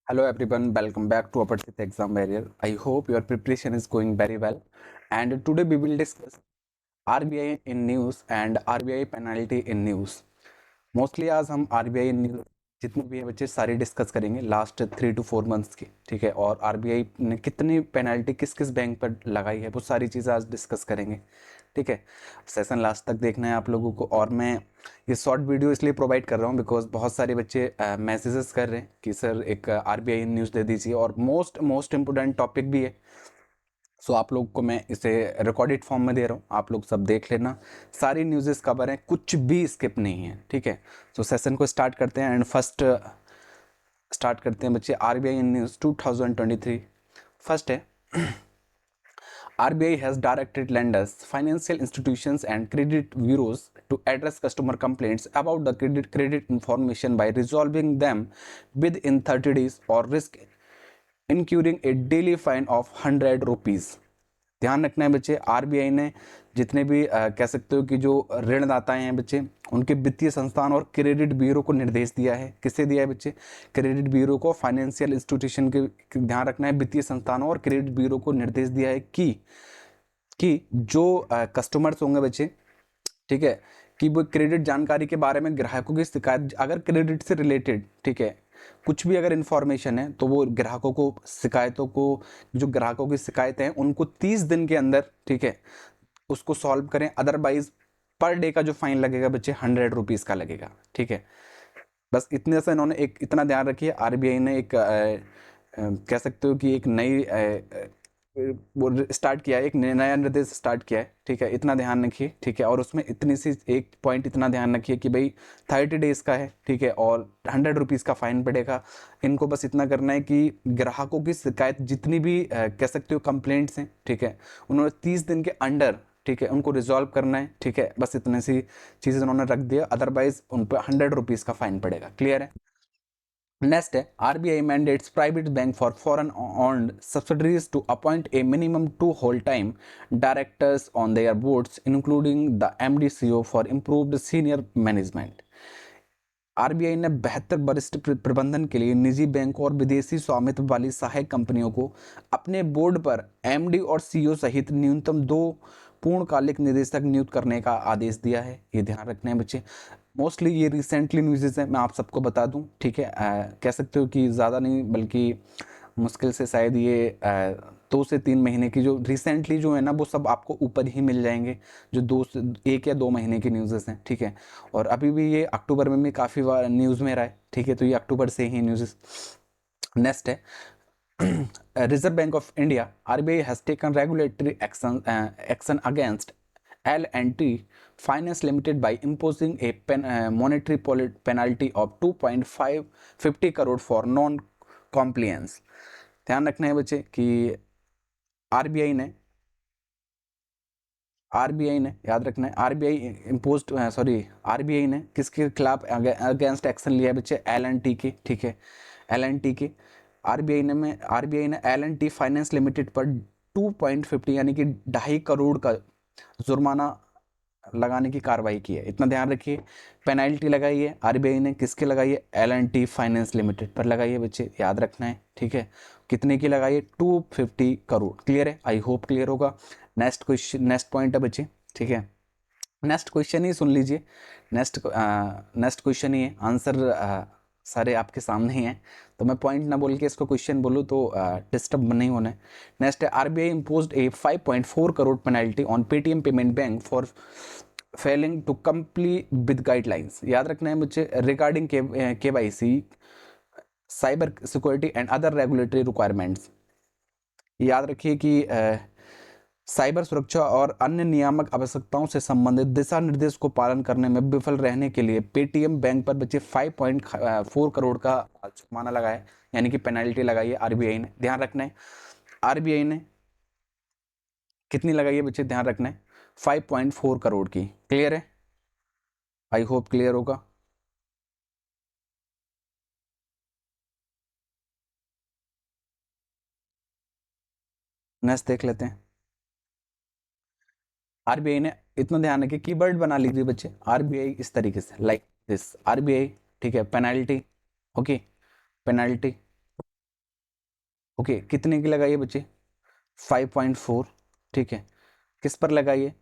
Hello everyone, welcome back to Opportunity Exam Barrier. I hope your preparation is going very well. And today we will discuss RBI in news and RBI penalty in news. Mostly आज हम RBI news जितने भी हैं बच्चे सारे discuss करेंगे last 3 to 4 months की, ठीक है। और आरबीआई ने कितनी पेनल्टी किस किस बैंक पर लगाई है वो सारी चीज़ें आज डिस्कस करेंगे, ठीक है। सेशन लास्ट तक देखना है आप लोगों को। और मैं ये शॉर्ट वीडियो इसलिए प्रोवाइड कर रहा हूँ बिकॉज बहुत सारे बच्चे मैसेजेस कर रहे हैं कि सर एक आरबीआई न्यूज़ दे दीजिए, और मोस्ट इम्पोर्टेंट टॉपिक भी है। सो आप लोग को मैं इसे रिकॉर्डेड फॉर्म में दे रहा हूँ, आप लोग सब देख लेना। सारी न्यूज़ेस कवर हैं, कुछ भी स्किप नहीं है, ठीक है। सो सेशन को स्टार्ट करते हैं एंड फर्स्ट स्टार्ट करते हैं बच्चे आरबीआई इन न्यूज़ 2023। फर्स्ट है, RBI has directed lenders, financial institutions, and credit bureaus to address customer complaints about the credit information by resolving them within 30 days or risk incurring a daily fine of 100 rupees। ध्यान रखना है बच्चे, RBI ने जितने भी कह सकते हो कि जो ऋणदाताएं हैं बच्चे, उनके वित्तीय संस्थान और क्रेडिट ब्यूरो को निर्देश दिया है। किससे दिया है बच्चे? क्रेडिट ब्यूरो को, फाइनेंशियल इंस्टीट्यूशन के ध्यान रखना है, वित्तीय संस्थानों और क्रेडिट ब्यूरो को निर्देश दिया है कि जो कस्टमर्स होंगे बच्चे, ठीक है, कि वो क्रेडिट जानकारी के बारे में ग्राहकों की शिकायत, अगर क्रेडिट से रिलेटेड, ठीक है, कुछ भी अगर इंफॉर्मेशन है तो वो ग्राहकों को शिकायतों को, जो ग्राहकों की शिकायतें हैं उनको 30 दिन के अंदर, ठीक है, उसको सॉल्व करें। अदरवाइज पर डे का जो फाइन लगेगा बच्चे 100 रुपीज़ का लगेगा, ठीक है। बस इतने से इन्होंने एक इतना ध्यान रखिए, आरबीआई ने एक कह सकते हो कि एक नई वो स्टार्ट किया है, एक नया निर्देश स्टार्ट किया है, ठीक है। इतना ध्यान रखिए, ठीक है। और उसमें इतनी सी एक पॉइंट इतना ध्यान रखिए कि भाई 30 डेज का है, ठीक है, और 100 रुपीज़ का फाइन पड़ेगा। इनको बस इतना करना है कि ग्राहकों की शिकायत जितनी भी कह सकते हो कंप्लेंट्स हैं, ठीक है, उन्होंने 30 दिन के अंडर, ठीक है, उनको रिजॉल्व करना है, ठीक है। बस इतनी सी चीज़ें उन्होंने रख दिया, अदरवाइज उन पर 100 रुपीज़ का फाइन पड़ेगा। क्लियर है? नेक्स्ट है, RBI mandates private bank for foreign owned subsidiaries to appoint a minimum 2 whole time directors on their boards including the MD/CEO for improved senior management। RBI ने बेहतर वरिष्ठ प्रबंधन के लिए निजी बैंकों और विदेशी स्वामित्व वाली सहायक कंपनियों को अपने बोर्ड पर एमडी और सीईओ सहित न्यूनतम 2 पूर्णकालिक निदेशक नियुक्त करने का आदेश दिया है। ये ध्यान रखना है बच्चे। मोस्टली ये रिसेंटली न्यूज़ है, मैं आप सबको बता दूं, ठीक है। कह सकते हो कि ज़्यादा नहीं बल्कि मुश्किल से शायद ये 2 से 3 महीने की जो रिसेंटली जो है ना, वो सब आपको ऊपर ही मिल जाएंगे, जो 1 या 2 महीने की न्यूज़ हैं, ठीक है। और अभी भी ये अक्टूबर में भी काफ़ी बार न्यूज़ में रहा है, ठीक है, तो ये अक्टूबर से ही न्यूज़। नेक्स्ट है, reserve bank of India RBI has taken regulatory action against L&T Finance Limited by imposing a monetary penalty of 2.550 crore for non-compliance। ध्यान रखना है बच्चे कि आरबीआई ने याद रखना है, आरबीआई ने किसके खिलाफ अगेंस्ट एक्शन लिया है बच्चे? L&T के, ठीक है, L&T के। आरबीआई ने L&T फाइनेंस लिमिटेड पर 2.50 यानी कि 2.5 करोड़ का जुर्माना लगाने की कार्रवाई की है। इतना ध्यान रखिए, पेनल्टी लगाई है आरबीआई ने, किसके लगाई है? L&T फाइनेंस लिमिटेड पर लगाई है बच्चे, याद रखना है, ठीक है। कितने की लगाई है? 250 करोड़। क्लियर है? आई होप क्लियर होगा। नेक्स्ट क्वेश्चन, नेक्स्ट पॉइंट है बच्चे, ठीक है। नेक्स्ट क्वेश्चन ही सुन लीजिए। नेक्स्ट क्वेश्चन ही है, आंसर सारे आपके सामने ही हैं, तो मैं पॉइंट ना बोल के इसको क्वेश्चन बोलूँ तो डिस्टर्ब नहीं होना है। नेक्स्ट है, RBI imposed a 5.4 crore penalty on Paytm payment bank for failing to complete with guidelines. याद रखना है मुझे, regarding KYC, cyber security and other regulatory requirements. याद रखिए कि साइबर सुरक्षा और अन्य नियामक आवश्यकताओं से संबंधित दिशा निर्देश को पालन करने में विफल रहने के लिए पेटीएम बैंक पर बच्चे 5.4 करोड़ का जुर्माना लगाया, यानी कि पेनल्टी लगाई है आरबीआई ने। ध्यान रखना है, आरबीआई ने कितनी लगाई है बच्चे? ध्यान रखना है, 5.4 करोड़ की। क्लियर है? आई होप क्लियर होगा। नेक्स्ट देख लेते हैं। आरबीआई ने, इतना ध्यान रखिए, कीवर्ड बना लीजिए बच्चे, आरबीआई इस तरीके से, लाइक दिस, आरबीआई, ठीक है, पेनल्टी, ओके, पेनल्टी, ओके, कितने की लगाइए बच्चे? 5.4। ठीक है, किस पर लगाइए?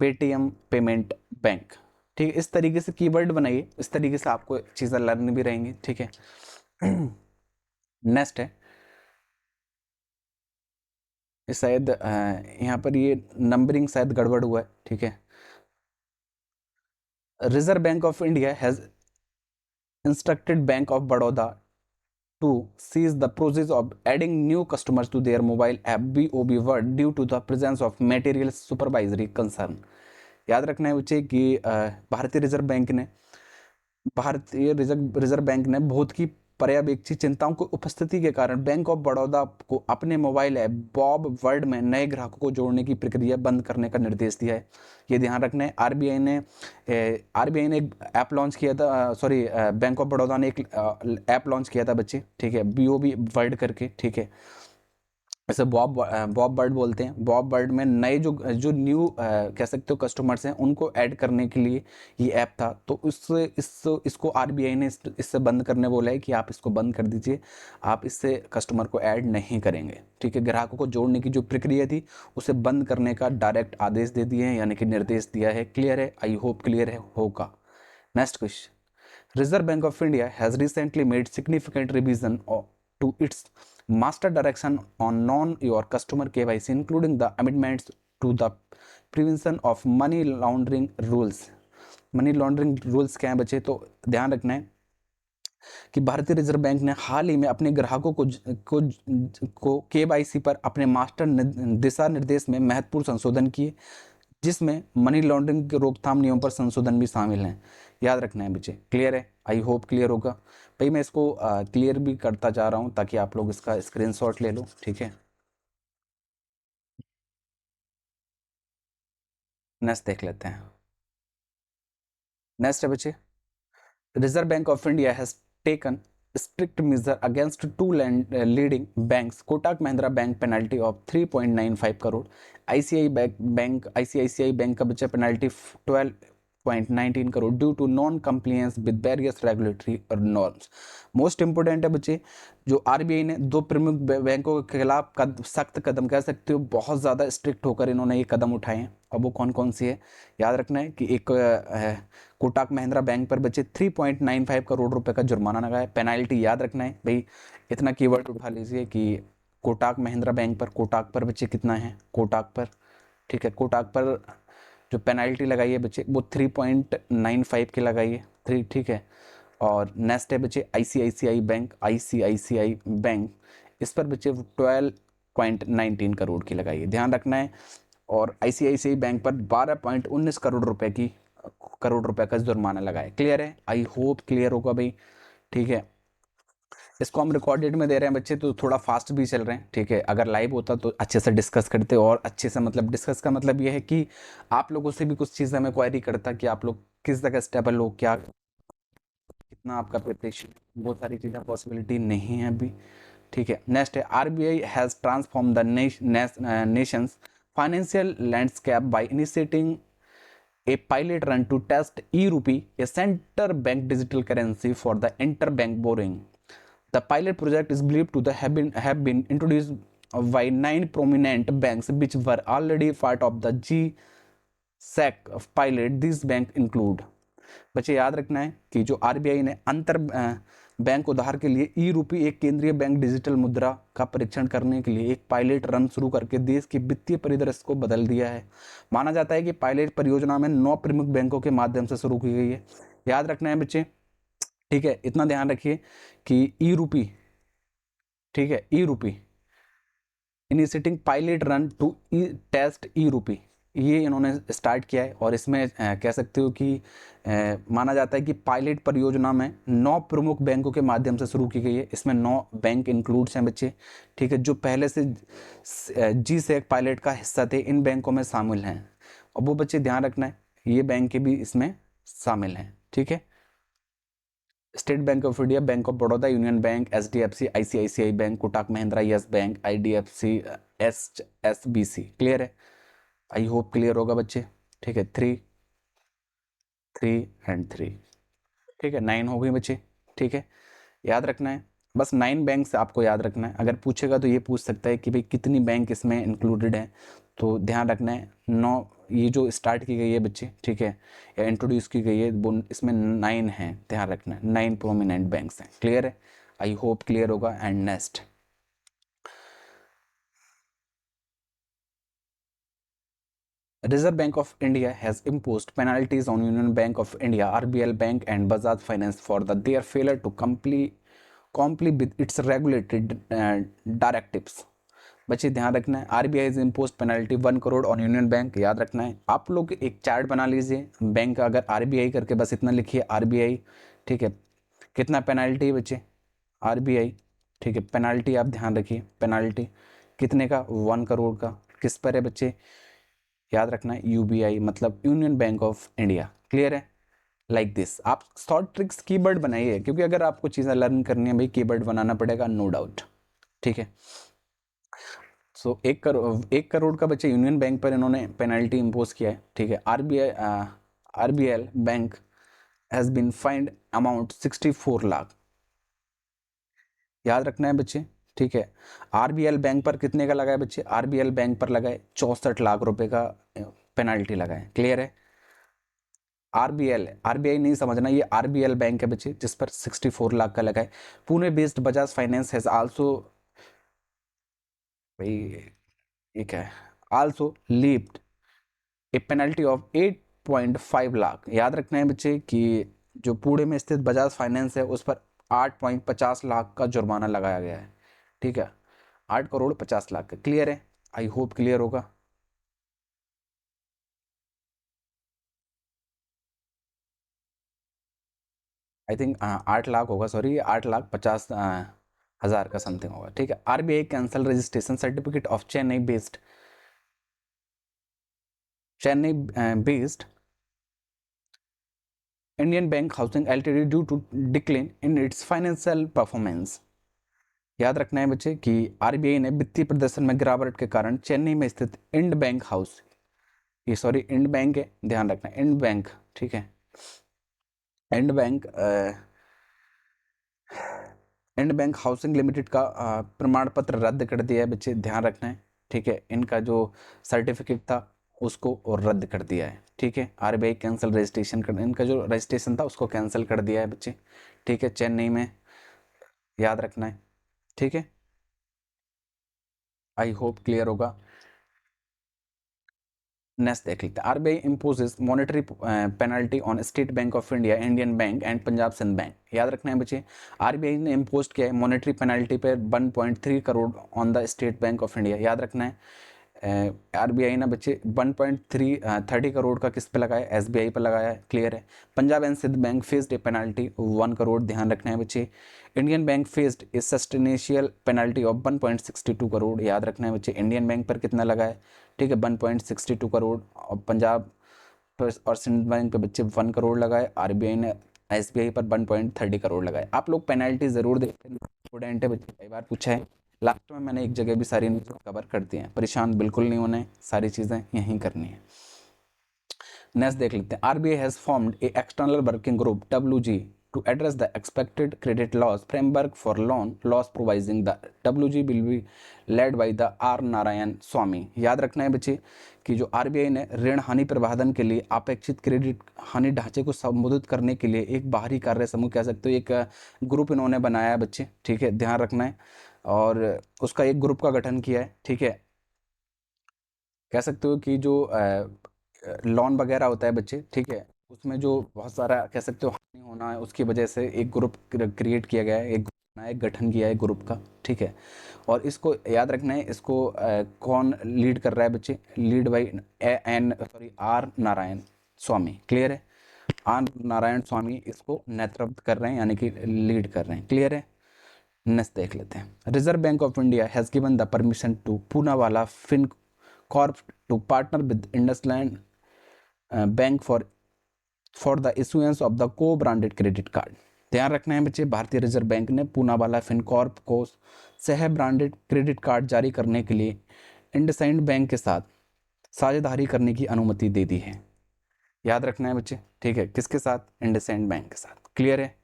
Paytm payment bank. ठीक है, इस तरीके से कीवर्ड बनाइए, इस तरीके से आपको चीज़ें लर्न भी रहेंगी। ठीक है, नेक्स्ट है, शायद यहाँ पर ये नंबरिंग शायद गड़बड़ हुआ है। ठीक है, reserve bank of India has instructed bank of Baroda to seize the process of adding new customers to their mobile app BOB word due to the presence of material supervisory concern। याद रखना है बच्चे कि भारतीय रिजर्व बैंक ने बहुत की पर्यवेक्षी चिंताओं की उपस्थिति के कारण बैंक ऑफ बड़ौदा को अपने मोबाइल ऐप बॉब वर्ल्ड में नए ग्राहकों को जोड़ने की प्रक्रिया बंद करने का निर्देश दिया है। ये ध्यान रखना है। आरबीआई ने एक ऐप लॉन्च किया था, सॉरी, बैंक ऑफ बड़ौदा ने एक ऐप लॉन्च किया था बच्चे। ठीक है, बीओबी वर्ल्ड करके। ठीक है, ऐसे बॉब बर्ड बोलते हैं। बॉब बर्ड में नए जो जो न्यू कह सकते हो कस्टमर्स हैं, उनको ऐड करने के लिए ये ऐप था। तो इसको आरबीआई ने इससे बंद करने बोला है कि आप इसको बंद कर दीजिए, आप इससे कस्टमर को ऐड नहीं करेंगे। ठीक है, ग्राहकों को जोड़ने की जो प्रक्रिया थी उसे बंद करने का डायरेक्ट आदेश दे दिए हैं, यानी कि निर्देश दिया है। क्लियर है? आई होप क्लियर है होगा। Next question, Reserve Bank of India has recently made significant revision to its master direction on non-your customer KYC, including the amendments to the prevention of money laundering rules। Money laundering rules क्या है बच्चे? तो ध्यान रखना है कि भारतीय reserve bank ने हाल ही में अपने ग्राहकों को केवाईसी पर अपने मास्टर दिशा निर्देश में महत्वपूर्ण संशोधन किए, जिसमें मनी लॉन्ड्रिंग के रोकथाम नियमों पर संशोधन भी शामिल हैं। याद रखना है बच्चे। क्लियर है? आई होप क्लियर होगा। भाई मैं इसको क्लियर भी करता जा रहा हूँ ताकि आप लोग इसका स्क्रीनशॉट ले लो। ठीक है, नेक्स्ट देख लेते हैं। नेक्स्ट है बच्चे, reserve bank of India has taken strict measure against two leading banks, Kotak Mahindra Bank penalty of 3.95 crore, ICICI bank का बचा penalty 12.19 crore due to non compliance with various regulatory और नॉर्म्स। मोस्ट इंपोर्टेंट है बच्चे, जो RBI ने दो प्रमुख बैंकों के खिलाफ सख्त कदम कह सकते हो, बहुत ज़्यादा स्ट्रिक्ट होकर इन्होंने ये कदम उठाए हैं। अब वो कौन कौन सी है? याद रखना है कि एक कोटक महिंद्रा बैंक पर बचे 3.95 करोड़ रुपए का जुर्माना लगा है। पेनाल्टी याद रखना है भाई, इतना कीवर्ड उठा लीजिए कि कोटक महिंद्रा बैंक पर, कोटक पर बच्चे कितना है? कोटक पर। ठीक है, कोटक पर जो पेनाल्टी लगाई है बच्चे वो 3.95 की लगाई है। ठीक है, और नेक्स्ट है बच्चे आईसीआईसीआई बैंक, इस पर बच्चे 12.19 करोड़ की लगाई है। ध्यान रखना है। और आईसीआईसीआई बैंक पर 12.19 करोड़ रुपए का जुर्माना लगाए। क्लियर है? आई होप क्लियर होगा भाई। ठीक है, इसको हम रिकॉर्डेड में दे रहे हैं बच्चे, तो थोड़ा फास्ट भी चल रहे हैं। ठीक है, अगर लाइव होता तो अच्छे से डिस्कस करते, और अच्छे से मतलब डिस्कस का मतलब ये है कि आप लोगों से भी कुछ चीज़ें मैं क्वेरी करता कि आप लोग किस जगह स्टेबल हो, क्या कितना आपका प्रिपरेशन, बहुत सारी चीज़ें पॉसिबिलिटी नहीं है अभी। ठीक है, नेक्स्ट है, RBI has transform the nation's financial landscape by initiating a pilot run to test e-rupee, a center bank digital currency for the interbank borrowing. The pilot project is believed to have been introduced by 9 prominent banks which were already part of the GSEC pilot. These banks include, बच्चे याद रखना है कि जो RBI ने अंतर bank उधार के लिए ई रूपी, एक केंद्रीय बैंक डिजिटल मुद्रा का परीक्षण करने के लिए एक पायलट रन शुरू करके देश के वित्तीय परिदृश्य को बदल दिया है। माना जाता है कि पायलट परियोजना में 9 प्रमुख बैंकों के माध्यम से शुरू की गई है। याद रखना है बच्चे। ठीक है, इतना ध्यान रखिए कि ई रूपी, ठीक है, e rupee initiating pilot run to test e rupee, ये इन्होंने स्टार्ट किया है। और इसमें कह सकते हो कि माना जाता है कि पायलट परियोजना में 9 प्रमुख बैंकों के माध्यम से शुरू की गई है। इसमें 9 बैंक इंक्लूड्स हैं बच्चे। ठीक है, जो पहले से जी सेक पायलट का हिस्सा थे, इन बैंकों में शामिल हैं। और वो बच्चे ध्यान रखना है, ये बैंक भी इसमें शामिल हैं। ठीक है, State bank of India, Bank of Baroda, Union Bank, HDFC, ICICI Bank, Kotak Mahindra, Yes Bank, IDFC, SBC. Clear है? आई होप क्लियर होगा बच्चे। ठीक है, 3 3 एंड 3। ठीक है, 9 हो गई बच्चे। ठीक है, याद रखना है। बस 9 बैंक से आपको याद रखना है। अगर पूछेगा तो ये पूछ सकता है कि भाई कितनी बैंक इसमें इंक्लूडेड है, तो ध्यान रखना है 9, ये जो स्टार्ट की गई है बच्चे, ठीक है, या इंट्रोड्यूस की गई है वो इसमें 9 हैं, ध्यान रखना है 9 प्रोमिनेंट बैंक्स हैं। क्लियर है? आई होप क्लियर होगा। And next, Reserve Bank of India has imposed penalties on Union Bank of India, RBL Bank and Bajaj Finance for their failure to comply with its regulated directives। बच्चे ध्यान रखना है, RBI is impose penalty 1 crore on union bank. याद रखना है, आप लोग एक चार्ट बना लीजिए बैंक का, अगर आरबीआई करके बस इतना लिखिए आरबीआई, ठीक है, कितना पेनल्टी है बच्चे, आरबीआई, ठीक है, पेनल्टी आप ध्यान रखिए, पेनल्टी कितने का, 1 करोड़ का, किस पर है बच्चे, याद रखना है यूबीआई मतलब union bank of India. Clear है? लाइक दिस आप शॉर्ट ट्रिक्स कीवर्ड बनाइए, क्योंकि अगर आपको चीज़ें लर्न करनी है भाई कीवर्ड बनाना पड़ेगा, नो डाउट। ठीक है, सो 1 करोड़ का बच्चे यूनियन बैंक पर इन्होंने पेनल्टी इम्पोज किया है। ठीक है, RBL bank has been fined amount 64 lakh. याद रखना है बच्चे, ठीक है, आरबीएल बैंक पर कितने का लगा है बच्चे, आरबीएल बैंक पर लगा है 64 लाख रुपए का पेनल्टी लगा है। क्लियर है? आरबीएल, आरबीआई नहीं समझना, ये आरबीएल बैंक है बच्चे जिस पर 64 लाख का लगा है। Pune based Bajaj finance has also, भाई ये क्या है, also levied A penalty of 8.5 lakh. याद रखना है बच्चे कि जो पुणे में स्थित बजाज फाइनेंस है उस पर 8.50 लाख का जुर्माना लगाया गया है। ठीक है, 8 करोड़ 50 लाख का। क्लियर है? आई होप क्लियर होगा। आई थिंक 8 लाख होगा, सॉरी 8,50,000 का समथिंग होगा। ठीक है, RBI cancel registration certificate of Chennai based Indian bank housing LTD due to decline in its financial performance. याद रखना है बच्चे कि आरबीआई ने वित्तीय प्रदर्शन में गिरावट के कारण चेन्नई में स्थित इंड बैंक हाउस, ये सॉरी इंड बैंक है, ध्यान रखना है इंड बैंक, ठीक है, Ind bank Ind bank housing limited का प्रमाण पत्र रद्द कर दिया है बच्चे, ध्यान रखना है। ठीक है, इनका जो सर्टिफिकेट था उसको और रद्द कर दिया है। ठीक है, आरबीआई कैंसिल रजिस्ट्रेशन कर, इनका जो रजिस्ट्रेशन था उसको कैंसिल कर दिया है बच्चे। ठीक है, चेन्नई में, याद रखना है। ठीक है, आई होप क्लियर होगा। नेक्स्ट देख लेते हैं, RBI imposes monetary penalty on state bank of India, Indian bank and Punjab Sindh bank. याद रखना है बच्चे, आरबीआई ने इम्पोज किया है मॉनेटरी पेनल्टी पर 1.3 crore on the state bank of India. याद रखना है, आरबीआई ने बच्चे 1.30 करोड़ का किस पे लगाया, एसबीआई पर लगाया है। क्लियर है? Punjab and Sind Bank faced a penalty 1 crore, ध्यान रखना है बच्चे। Indian Bank faced a substantial penalty of 1.62 crore. याद रखना है बच्चे, इंडियन बैंक पर कितना लगा है, ठीक है, 1.62 करोड़, और पंजाब पर और सिंध बैंक पे बच्चे 1 करोड़ लगाए, आरबीआई ने एसबीआई पर 1.30 करोड़ लगाए। आप लोग पेनल्टी जरूर देखते हैं, स्टूडेंट है बच्चे, कई बार पूछा है। लास्ट में मैंने एक जगह भी सारी न्यूज़ कवर कर दी हैं, परेशान बिल्कुल नहीं होना है, सारी चीज़ें यहीं करनी है। नेक्स्ट देख लेते हैं, RBI has formed a external working group WG to address the expected credit loss framework for loan loss provisioning। The WG will be led by the R Narayan Swami. याद रखना है बच्चे कि जो आरबीआई ने ऋण हानि प्रबंधन के लिए अपेक्षित क्रेडिट हानि ढांचे को संबोधित करने के लिए एक बाहरी कार्य समूह कह सकते हो, एक ग्रुप इन्होंने बनाया है बच्चे। ठीक है, ध्यान रखना है, और उसका एक ग्रुप का गठन किया है। ठीक है, कह सकते हो कि जो लोन वगैरह होता है बच्चे, ठीक है, उसमें जो बहुत सारा कह सकते हो हानि होना है, उसकी वजह से एक ग्रुप क्रिएट किया गया है, एक एक गठन किया है ग्रुप का। ठीक है, और इसको याद रखना है, इसको कौन लीड कर रहा है बच्चे, lead by R Narayan Swamy. Clear है? आर नारायण स्वामी इसको नेतृत्व कर रहे हैं, यानी कि लीड कर रहे हैं। क्लियर है? नेक्स्ट देख लेते हैं, reserve bank of India has given the permission to Poonawalla fin corp to partner with IndusInd bank for the issuance of the co branded credit card. ध्यान रखना है बच्चे, भारतीय रिजर्व बैंक ने पूनावाला फिनकॉर्प को सह ब्रांडेड क्रेडिट कार्ड जारी करने के लिए इंडसइंड बैंक के साथ साझेदारी करने की अनुमति दे दी है। याद रखना है बच्चे, ठीक है, किसके साथ, इंडसइंड बैंक के साथ। क्लियर है?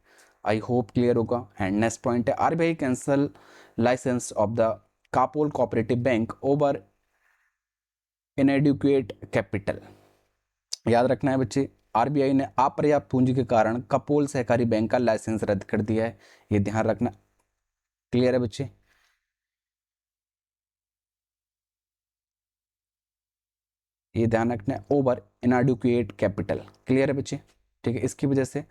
आई होप क्लियर होगा। एंड नेक्स्ट पॉइंट है RBI cancel licence of the Kapol cooperative bank over inadequate capital. याद रखना है बच्चे, आरबीआई ने अपर्याप्त पूंजी के कारण कपोल सहकारी बैंक का लाइसेंस रद्द कर दिया है, ये ध्यान रखना। क्लियर है बच्चे? ये ध्यान रखना है, ओवर इनएडुकेट कैपिटल। क्लियर है बच्चे? ठीक है, इसकी वजह से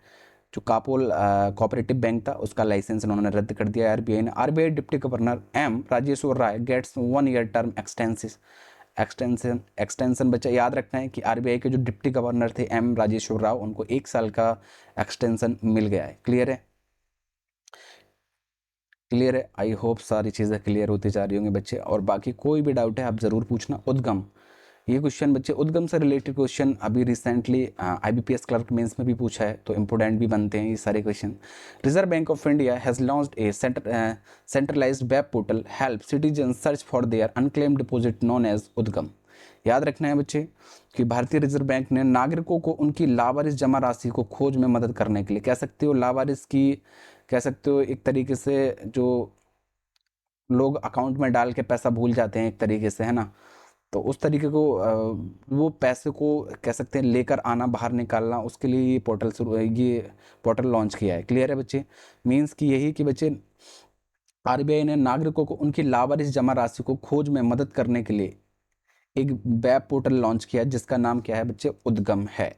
जो कापोल कोऑपरेटिव बैंक था उसका लाइसेंस उन्होंने रद्द कर दिया आरबीआई ने। RBI deputy governor M Rajeshwar Rai gets 1 year term extension बच्चा याद रखना है कि आरबीआई के जो डिप्टी गवर्नर थे एम राजेश्वर राव, उनको 1 साल का एक्सटेंशन मिल गया है। क्लियर है? क्लियर है? आई होप सारी चीज़ें क्लियर होती जा रही होंगी बच्चे, और बाकी कोई भी डाउट है आप ज़रूर पूछना। उद्गम, ये क्वेश्चन बच्चे, उद्गम से रिलेटेड क्वेश्चन अभी रिसेंटली आईबीपीएस क्लर्क मेंस में भी पूछा है, तो इंपोर्टेंट भी बनते हैं ये सारे question. Reserve bank of India has launched a centralised web portal help citizen search for their unclaimed deposit known as Udgam. याद रखना है बच्चे कि भारतीय रिजर्व बैंक ने नागरिकों को उनकी लावारिस जमा राशि को खोज में मदद करने के लिए, कह सकते हो लावारिस की, कह सकते हो एक तरीके से जो लोग अकाउंट में डाल के पैसा भूल जाते हैं एक तरीके से, है ना, तो उस तरीके को वो पैसे को कह सकते हैं लेकर आना, बाहर निकालना, उसके लिए ये पोर्टल लॉन्च किया है। क्लियर है बच्चे? मीन्स कि यही कि बच्चे आरबीआई ने नागरिकों को उनकी लावारिस जमा राशि को खोज में मदद करने के लिए एक वेब पोर्टल लॉन्च किया जिसका नाम क्या है बच्चे? उद्गम है।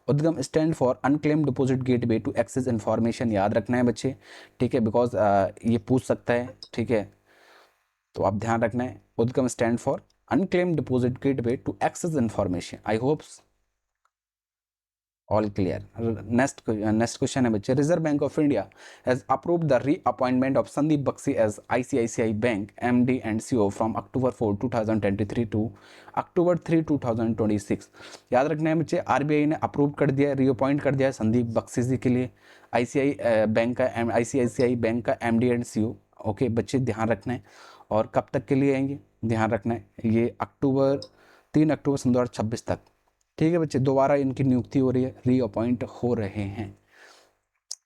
Udgam stand for unclaimed deposit gateway to access information. याद रखना है बच्चे, ठीक है, बिकॉज ये पूछ सकता है, ठीक है, तो आप ध्यान रखना है। Udgam stand for unclaimed deposit gateway to access information. I hope all clear. Next question है बच्चे, Reserve Bank of India has approved the reappointment of Sandeep Bakshi as ICICI Bank MD and CEO from October 4, 2023 to October 3, 2026. याद रखना है बच्चे, RBI ने approve कर दिया, reappoint कर दिया है संदीप बख्शी जी के लिए आईसीआईसीआई बैंक का एमडी एंड सीईओ। ओके बच्चे, ध्यान रखना है। और कब तक के लिए आएंगे? ध्यान रखना है, ये 3 अक्टूबर सन 2026 तक। ठीक है बच्चे, दोबारा इनकी नियुक्ति हो रही है, रीअपॉइंट हो रहे हैं।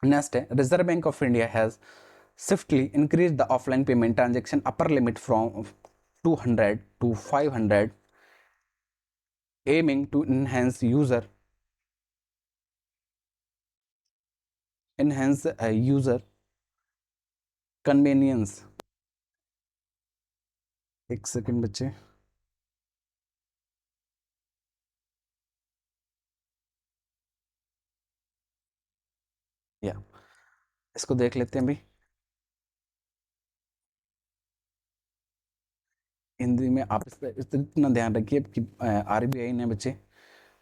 नेक्स्ट है, reserve bank of India has swiftly increased the offline payment transaction upper limit from 200 to 500, aiming to enhance user convenience। एक सेकंड बच्चे, या इसको देख लेते हैं भाई। हिंदी में आप इतना ध्यान रखिए कि आरबीआई ने बच्चे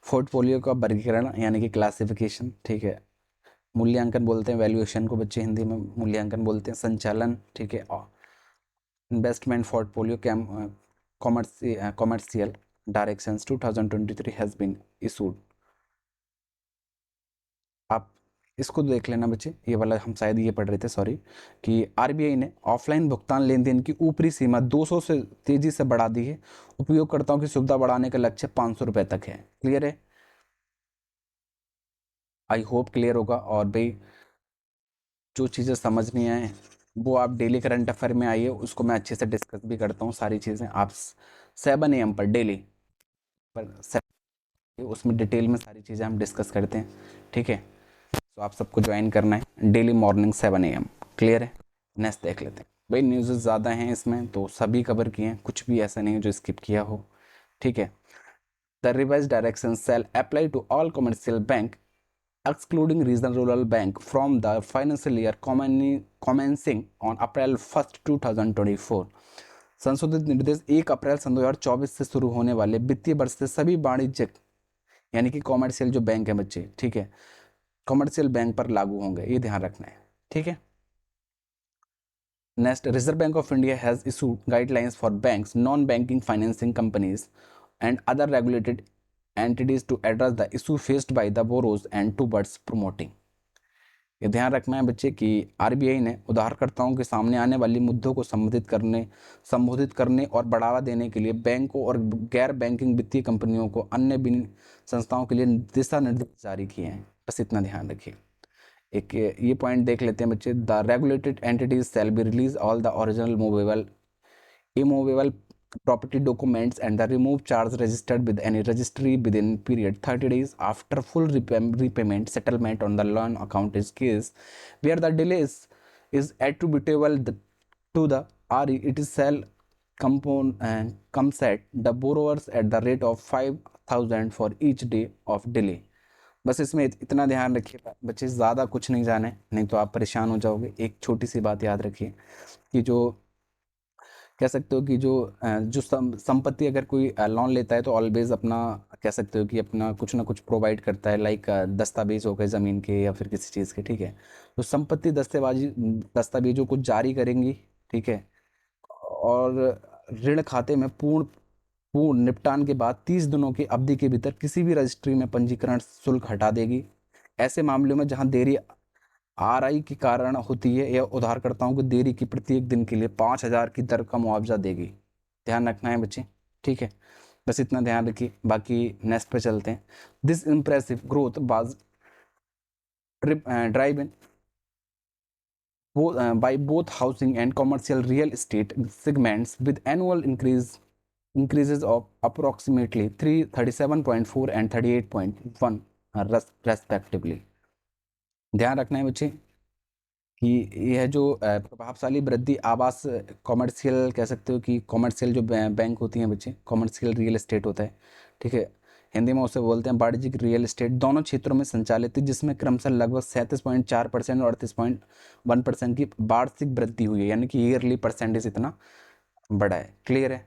पोर्टफोलियो का वर्गीकरण यानी कि क्लासिफिकेशन, ठीक है, मूल्यांकन बोलते हैं वैल्यूएशन को बच्चे, हिंदी में मूल्यांकन बोलते हैं, संचालन, ठीक है, investment portfolio commercial directions 2023 has been issued. आप इसको देख लेना बच्चे, ये वाला हम शायद ये पढ़ रहे थे, सॉरी, कि आरबीआई ने ऑफलाइन भुगतान लेन देन की ऊपरी सीमा 200 से तेजी से बढ़ा दी है। उपयोगकर्ताओं की सुविधा बढ़ाने का लक्ष्य 500 रुपये तक है। क्लियर है? आई होप क्लियर होगा। और भाई जो चीज़ें समझ नहीं आए वो आप डेली करंट अफेयर में आइए, उसको मैं अच्छे से डिस्कस भी करता हूँ सारी चीज़ें। आप 7 AM पर डेली पर उसमें डिटेल में सारी चीज़ें हम डिस्कस करते हैं, ठीक है, तो आप सबको ज्वाइन करना है डेली मॉर्निंग 7 AM। क्लियर है? नेक्स्ट देख लेते हैं भाई, न्यूज़ ज़्यादा हैं इसमें तो सभी कवर किए हैं, कुछ भी ऐसा नहीं है जो स्किप किया हो, ठीक है। The revise direction shall apply to all commercial bank excluding regional rural bank from the financial year commencing on April 1st 2024। संशोधित निर्देश 1 अप्रैल सन 2024 से शुरू होने वाले वित्तीय वर्ष से सभी वाणिज्यिक यानी कि कॉमर्शियल जो बैंक है बच्चे, ठीक है, कॉमर्शियल बैंक पर लागू होंगे, ये ध्यान रखना है, ठीक है। Next, reserve bank of India has issued guidelines for banks, non banking financing companies and other regulated entities to address the issue faced by the borrowers and towards promoting। ये ध्यान रखना है बच्चे कि आरबीआई ने उधारकर्ताओं के सामने आने वाली मुद्दों को संबोधित करने और बढ़ावा देने के लिए बैंकों और गैर बैंकिंग वित्तीय कंपनियों को अन्य संस्थाओं के लिए दिशा निर्देश जारी किए हैं। बस इतना ध्यान रखिए। एक ये पॉइंट देख लेते हैं बच्चे। The regulated entities shall be release all the original movable immovable property documents and the remove charge registered with any registry within period 30 days after full repayment settlement on the loan account is case where the delay is attributable to the RE. It is shall compound and comes at the borrowers at the rate of 5,000 for each day of delay. बस इसमें इतना ध्यान रखिए बच्चे, ज़्यादा कुछ नहीं जाने, नहीं तो आप परेशान हो जाओगे। एक छोटी सी बात याद रखिए कि जो कह सकते हो कि जो संपत्ति अगर कोई लोन लेता है तो ऑलवेज अपना कह सकते हो कि अपना कुछ ना कुछ प्रोवाइड करता है, लाइक दस्तावेज हो गए ज़मीन के या फिर किसी चीज़ के, ठीक है। तो संपत्ति दस्तावेजों को जारी करेंगी, ठीक है। और ऋण खाते में पूर्ण पूर्ण निपटान के बाद 30 दिनों की अवधि के भीतर किसी भी रजिस्ट्री में पंजीकरण शुल्क हटा देगी। ऐसे मामलों में जहां देरी RI के कारण होती है या उधारकर्ताओं को देरी की प्रत्येक दिन के लिए 5,000 की दर का मुआवजा देगी। ध्यान रखना है बच्चे, ठीक है। बस इतना ध्यान रखिए, बाकी नेक्स्ट पे चलते हैं। This impressive growth was driven by both housing and commercial real estate segments with annual increases of approximately 37.4 and 38.1 respectively. ध्यान रखना है बच्चे कि यह जो प्रभावशाली वृद्धि आवास कॉमर्शियल कह सकते हो कि कॉमर्शियल जो बैंक होती हैं बच्चे, कॉमर्शियल रियल एस्टेट होता है, ठीक है। हिंदी में उसे बोलते हैं वाणिज्यिक रियल एस्टेट, दोनों क्षेत्रों में संचालित है, जिसमें क्रमशः लगभग 37.4% और 38.1% की वार्षिक वृद्धि हुई है, यानी कि ईयरली परसेंटेज इतना बड़ा है। क्लियर है,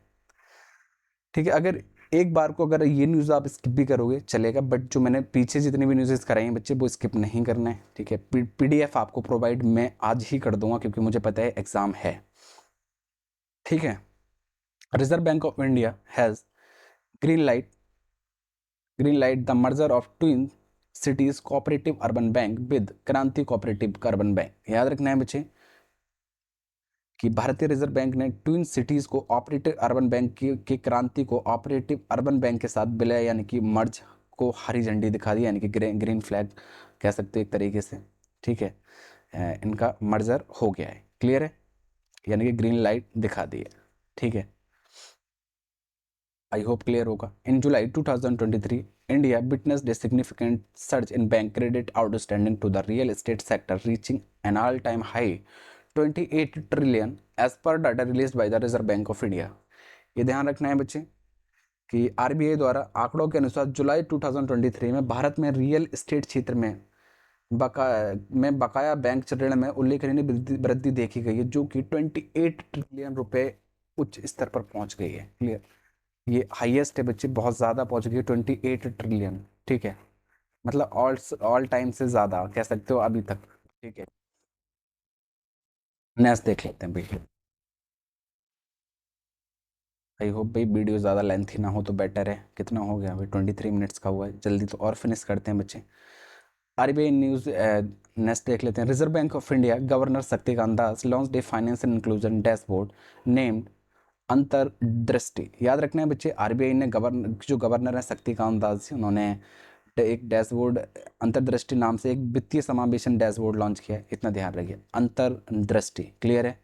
ठीक है। अगर एक बार को अगर ये न्यूज़ आप स्किप भी करोगे चलेगा, बट जो मैंने पीछे जितनी भी न्यूज़ कराई हैं बच्चे वो स्किप नहीं करना है, ठीक है। PDF आपको प्रोवाइड मैं आज ही कर दूंगा क्योंकि मुझे पता है एग्जाम है, ठीक है। Reserve bank of India has green light the merger of twin cities cooperative urban bank with क्रांति कोऑपरेटिव अर्बन बैंक। याद रखना है बच्चे कि भारतीय रिजर्व बैंक ने twin cities co operative urban bank के क्रांति को ऑपरेटिव अर्बन बैंक के साथ विलय यानी कि मर्ज को हरी झंडी दिखा दी, यानी कि ग्रीन फ्लैग कह सकते हो एक तरीके से, ठीक है। इनका मर्जर हो गया है, क्लियर है, यानी कि ग्रीन लाइट दिखा दी है, ठीक है। आई होप क्लियर होगा। इन जुलाई 2023 India witnessed a significant surge in bank credit outstanding to the real estate sector reaching an all-time high 28 trillion as per data released by the Reserve Bank of India। ये ध्यान रखना है बच्चे कि RBI द्वारा आंकड़ों के अनुसार जुलाई 2023 में भारत में रियल एस्टेट क्षेत्र में बकाया बैंक ऋण में उल्लेखनीय वृद्धि देखी गई है, जो कि 28 ट्रिलियन रुपए उच्च स्तर पर पहुंच गई है। क्लियर, ये हाईएस्ट है बच्चे, बहुत ज़्यादा पहुंच गई है 28 ट्रिलियन, ठीक है। मतलब ऑल टाइम से ज़्यादा कह सकते हो अभी तक, ठीक है। नेक्स्ट देख लेते हैं भाई। आई होप भाई वीडियो ज़्यादा लेंथी ना हो तो बेटर है। कितना हो गया भाई, 23 मिनट्स का हुआ है, जल्दी तो और फिनिश करते हैं बच्चे। RBI न्यूज़ नेक्स्ट देख लेते हैं। Reserve bank of India governor Shaktikanta Das launch day financial inclusion dashboard named अंतर्दृष्टि। याद रखना है बच्चे, RBI ने जो गवर्नर है शक्तिकांत दास जी, उन्होंने एक डैशबोर्ड अंतर्दृष्टि नाम से एक वित्तीय समावेशन डैशबोर्ड लॉन्च किया है, इतना ध्यान रखिए। अंतर्दृष्टि, क्लियर है,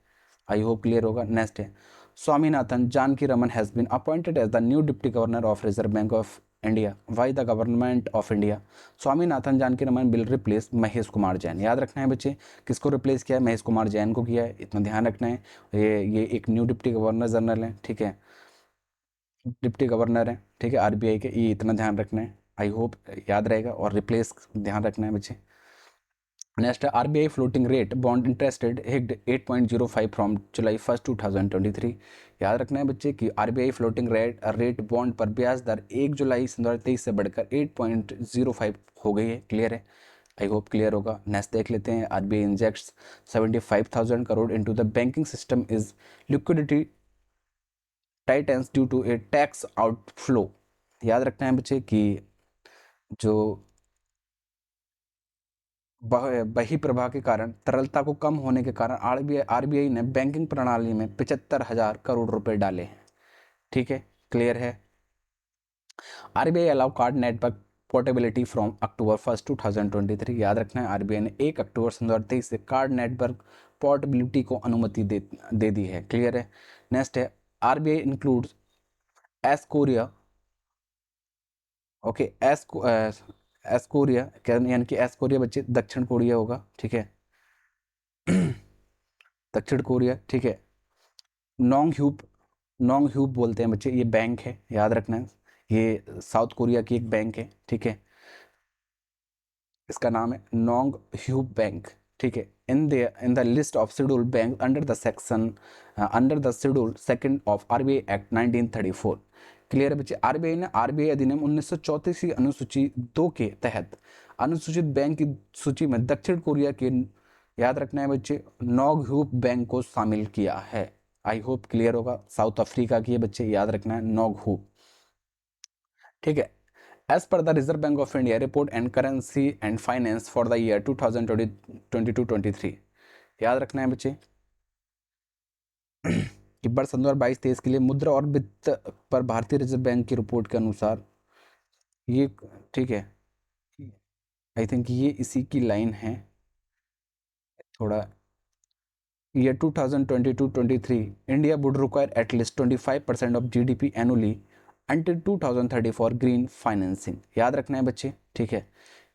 आई होप क्लियर होगा। नेक्स्ट है Swaminathan Janaki Raman has been appointed as the new deputy governor of reserve bank of India by the government of India. Swaminathan Janaki Raman will replace Mahesh Kumar Jain. याद रखना है बच्चे, किसको रिप्लेस किया है, महेश कुमार जैन को किया है, इतना ध्यान रखना है। ये एक न्यू डिप्टी गवर्नर जनरल है, ठीक है, डिप्टी गवर्नर है, ठीक है, RBI के, ये इतना ध्यान रखना है। आई होप याद रहेगा। और रिप्लेस ध्यान रखना है बच्चे। Next RBI floating rate bond interested hit 8.05 from जुलाई 1 2023। याद रखना है बच्चे कि RBI फ्लोटिंग रेट बॉन्ड पर ब्याज दर 1 जुलाई 2023 से बढ़कर 8.05 हो गई है। क्लियर है, आई होप क्लियर होगा। नेक्स्ट देख लेते हैं। RBI injects 75,000 crore into the banking system is liquidity tightens due to a tax outflow. याद रखना है बच्चे कि जो बही प्रवाह के कारण तरलता को कम होने के कारण RBI ने बैंकिंग प्रणाली में 75,000 करोड़ रुपए डाले हैं, ठीक है, क्लियर है। RBI allow card network portability from October 1 2023। याद रखना है आरबीआई ने 1 अक्टूबर 2023 से कार्ड नेटवर्क पोर्टेबिलिटी को अनुमति दे दी है। क्लियर है। नेक्स्ट है RBI includes S Korea, okay, S Korea यानी कि एस कोरिया बच्चे दक्षिण कोरिया होगा, ठीक है। दक्षिण कोरिया, ठीक है। नोंग ह्यूप बोलते हैं बच्चे, ये बैंक है, याद रखना है, ये साउथ कोरिया की एक बैंक है, ठीक है। इसका नाम है नोंग ह्यूप बैंक, ठीक है। In the list of scheduled bank under the schedule second of RBI act 1934। Clear है बच्चे। आरबीआई ने आरबीआई अधिनियम 1934 की अनुसूची 2 के तहत अनुसूचित बैंक की सूची में दक्षिण कोरिया के, याद रखना है बच्चे, नोंग ह्यूप बैंक को शामिल किया है। आई होप क्लियर होगा। साउथ अफ्रीका की है बच्चे, याद रखना है नोंग ह्यूप, ठीक है। As per the Reserve Bank of India report and currency and finance for the year 2022-23, याद रखना है बच्चे कि वर्ष 2022-23 के लिए मुद्रा और वित्त पर भारतीय रिजर्व बैंक की रिपोर्ट के अनुसार ये, ठीक है, आई थिंक ये इसी की लाइन है थोड़ा। year 2022-23, India would require at least 25% of GDP annually until 2030 for green financing। याद रखना है बच्चे, ठीक है,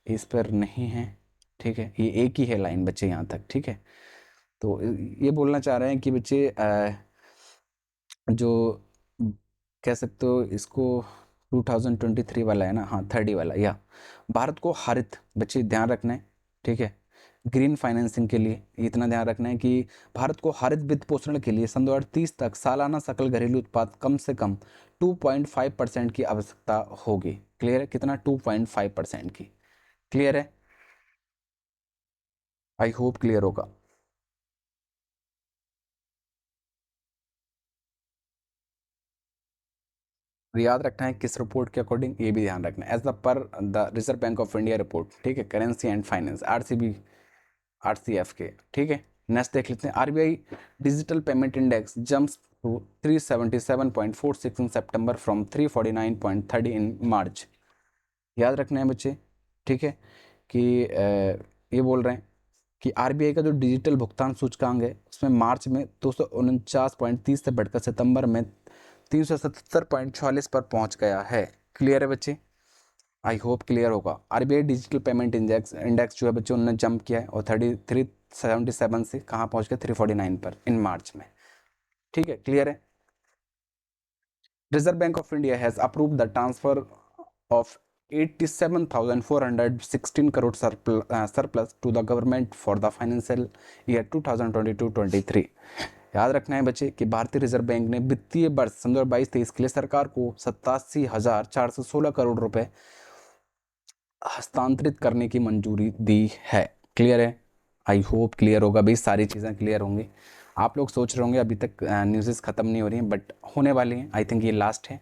इस पर नहीं है, ठीक है, ये एक ही है लाइन बच्चे यहाँ तक, ठीक है। तो ये बोलना चाह रहे हैं कि बच्चे जो कह सकते हो इसको 2023 वाला है ना, हाँ 30 वाला, या भारत को हरित, बच्चे ध्यान रखना है, ठीक है, ग्रीन फाइनेंसिंग के लिए इतना ध्यान रखना है कि भारत को हरित वित्त पोषण के लिए सन 2030 तक सालाना सकल घरेलू उत्पाद कम से कम 2.5% की आवश्यकता होगी। क्लियर है, कितना, 2.5% की। क्लियर है, आई होप क्लियर होगा। और याद रखना है किस रिपोर्ट के अकॉर्डिंग, ये भी ध्यान रखना है, as the per the reserve bank of India report, ठीक है, currency and finance, RCB, RCF के, ठीक है। नेक्स्ट देख लेते हैं, RBI digital payment index jumps to 377.46 in September from 349.30 in March. याद रखना है बच्चे, ठीक है, कि ये बोल रहे हैं कि आरबीआई का जो डिजिटल भुगतान सूचकांक है उसमें मार्च में 249.30 से बढ़कर सितंबर में 377.46 पर पहुंच गया है। क्लियर है बच्चे, आई होप क्लियर होगा। आरबीआई डिजिटल पेमेंट इंडेक्स जो है बच्चे उन्होंने जंप किया है और 377 से कहाँ पहुंच गया, 349 पर इन मार्च में, ठीक है। क्लियर है। Reserve bank of India has approved the transfer of 87,416 crore surplus to the government for the financial year 2022-23। याद रखना है बच्चे कि भारतीय रिजर्व बैंक ने वित्तीय वर्ष 2022-23 के लिए सरकार को 87,416 करोड़ रुपए हस्तांतरित करने की मंजूरी दी है। क्लियर है, आई होप क्लियर होगा भाई, सारी चीज़ें क्लियर होंगी। आप लोग सोच रहे होंगे अभी तक न्यूज़ ख़त्म नहीं हो रही हैं, बट होने वाली हैं, आई थिंक ये लास्ट है,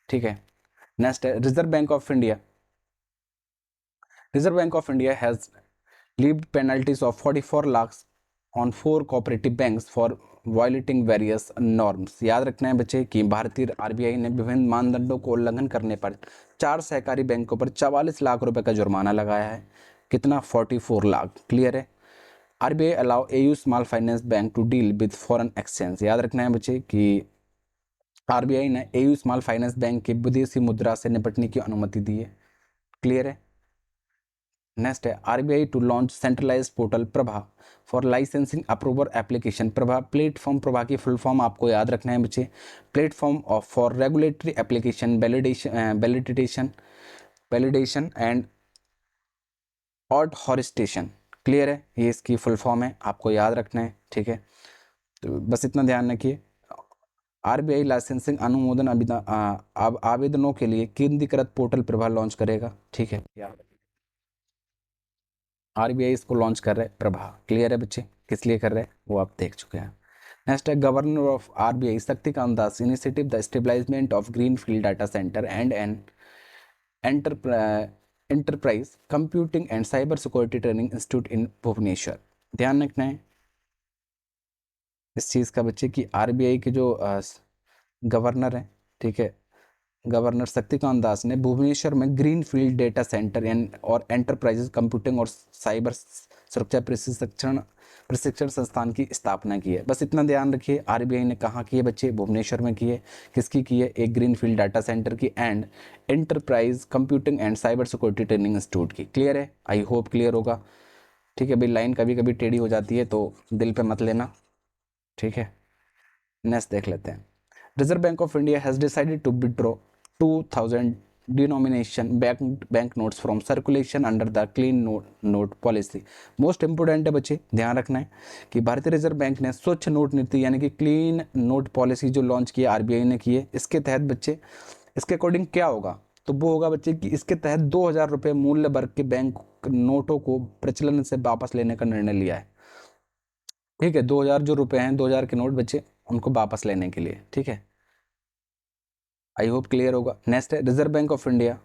ठीक है। नेक्स्ट है reserve bank of India. Reserve bank of India has levied penalties of 44 lakhs on 4 cooperative banks for violating various norms. याद रखना है बच्चे कि भारतीय आरबीआई ने विभिन्न मानदंडों को उल्लंघन करने पर 4 सहकारी बैंकों पर 44 लाख रुपए का जुर्माना लगाया है। कितना, 44 लाख। क्लियर है। RBI allow AU small finance bank to deal with foreign exchange. याद रखना है बच्चे कि आरबीआई ने एयू स्मॉल फाइनेंस बैंक के विदेशी मुद्रा से निपटने की अनुमति दी है। क्लियर है। नेक्स्ट है RBI to launch centralised portal Prabha for licensing approval application. Prabha platform, Prabha की फुल फॉर्म आपको याद रखना है बच्चे, platform of for regulatory application validation and authorisation. Clear है, ये इसकी फुल फॉर्म है, आपको याद रखना है, ठीक है। तो बस इतना ध्यान रखिए। आरबीआई लाइसेंसिंग अनुमोदन आवेदनों के लिए केंद्रीकृत पोर्टल प्रभा लॉन्च करेगा, ठीक है। आरबीआई इसको लॉन्च कर रहे हैं प्रभा। क्लियर है बच्चे, किस लिए कर रहे हैं वो आप देख चुके हैं। नेक्स्ट है governor of RBI Shaktikanta Das initiative the establishment of green field data centre and an enterprise computing and cyber security training institute in Bhubaneswar. ध्यान रखना है इस चीज़ का बच्चे कि आरबीआई के जो गवर्नर हैं, ठीक है, गवर्नर शक्तिकांत दास ने भुवनेश्वर में ग्रीन फील्ड डेटा सेंटर और एंटरप्राइजेस कंप्यूटिंग और साइबर सुरक्षा प्रशिक्षण संस्थान की स्थापना की है। बस इतना ध्यान रखिए, आरबीआई ने कहाँ की है बच्चे, भुवनेश्वर में की है। किसकी की है, एक ग्रीन फील्ड डाटा सेंटर की and enterprise computing and cyber security training institute की। क्लियर है, आई होप क्लियर होगा। ठीक है भाई, लाइन कभी कभी टेढ़ी हो जाती है तो दिल पे मत लेना, ठीक है। नेक्स्ट देख लेते हैं। Reserve bank of India has decided to withdraw 2000 denomination bank notes from circulation under the clean note policy. Most important है बच्चे, ध्यान रखना है कि भारतीय रिजर्व बैंक ने स्वच्छ नोट नीति यानी कि क्लीन नोट पॉलिसी जो लॉन्च की है, आरबीआई ने की है। इसके तहत बच्चे, इसके अकॉर्डिंग क्या होगा, तो वो होगा बच्चे कि इसके तहत 2000 रुपये मूल्य वर्ग के बैंक नोटों को प्रचलन से वापस लेने का निर्णय लिया है। ठीक है, 2000 जो रुपए हैं, 2000 के नोट बच्चे, उनको वापस लेने के लिए। ठीक है, आई होप क्लियर होगा। नेक्स्ट है रिजर्व बैंक ऑफ इंडिया।